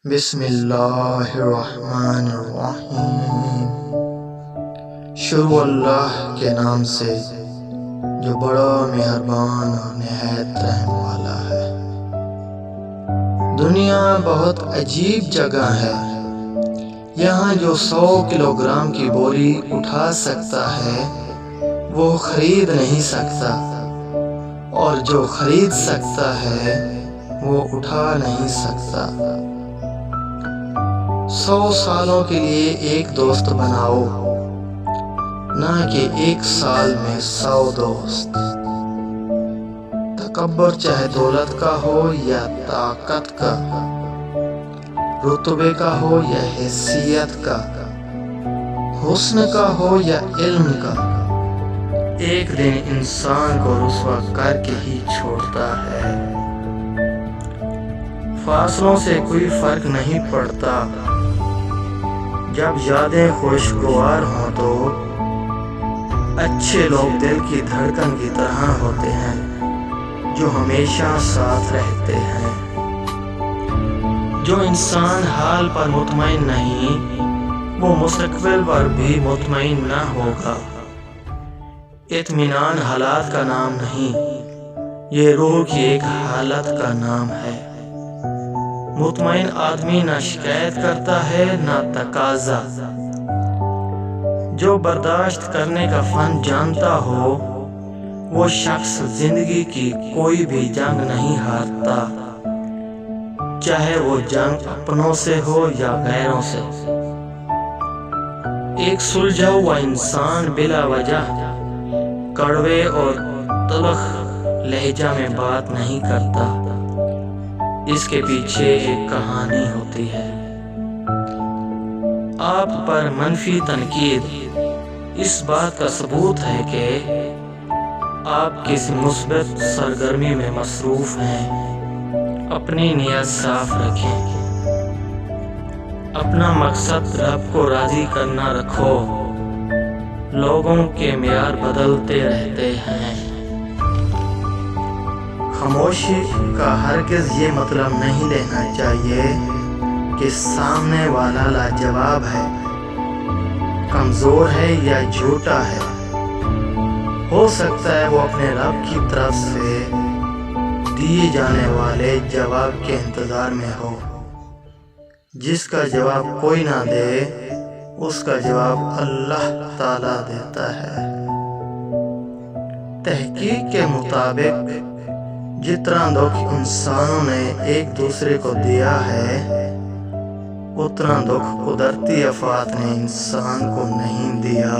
بسم اللہ الرحمن الرحیم۔ شروع اللہ کے نام سے جو بڑا مہربان اور نہایت رحم والا ہے۔ دنیا بہت عجیب جگہ ہے، یہاں جو 100 کلو گرام کی بوری اٹھا سکتا ہے وہ خرید نہیں سکتا، اور جو خرید سکتا ہے وہ اٹھا نہیں سکتا۔ 100 سالوں کے لیے ایک دوست بناؤ، نہ کہ ایک سال میں 100 دوست۔ تکبر چاہے دولت کا ہو یا طاقت کا، رتبے کا ہو یا حیثیت کا، حسن کا ہو یا علم کا، ایک دن انسان کو رسوا کر کے ہی چھوڑتا ہے۔ فاصلوں سے کوئی فرق نہیں پڑتا، جب یادیں خوشگوار ہوں تو اچھے لوگ دل کی دھڑکن کی طرح ہوتے ہیں جو ہمیشہ ساتھ رہتے ہیں۔ جو انسان حال پر مطمئن نہیں وہ مستقبل پر بھی مطمئن نہ ہوگا۔ اطمینان حالات کا نام نہیں، یہ روح کی ایک حالت کا نام ہے۔ مطمئن آدمی نہ شکایت کرتا ہے نہ تقاضا۔ جو برداشت کرنے کا فن جانتا ہو وہ شخص زندگی کی کوئی بھی جنگ نہیں ہارتا، چاہے وہ جنگ اپنوں سے ہو یا غیروں سے۔ ایک سلجھا ہوا انسان بلا وجہ کڑوے اور تلخ لہجہ میں بات نہیں کرتا، اس کے پیچھے ایک کہانی ہوتی ہے۔ آپ پر منفی تنقید اس بات کا ثبوت ہے کہ آپ کسی مثبت سرگرمی میں مصروف ہیں۔ اپنی نیت صاف رکھیں، اپنا مقصد رب کو راضی کرنا رکھو۔ لوگوں کے معیار بدلتے رہتے ہیں۔ خاموشی کا ہرگز یہ مطلب نہیں لینا چاہیے کہ سامنے والا لاجواب ہے، کمزور ہے یا جھوٹا ہے۔ ہو سکتا ہے وہ اپنے رب کی طرف سے دیے جانے والے جواب کے انتظار میں ہو۔ جس کا جواب کوئی نہ دے اس کا جواب اللہ تعالی دیتا ہے۔ تحقیق کے مطابق جتنا دکھ انسانوں نے ایک دوسرے کو دیا ہے اتنا دکھ قدرتی آفات نے انسان کو نہیں دیا۔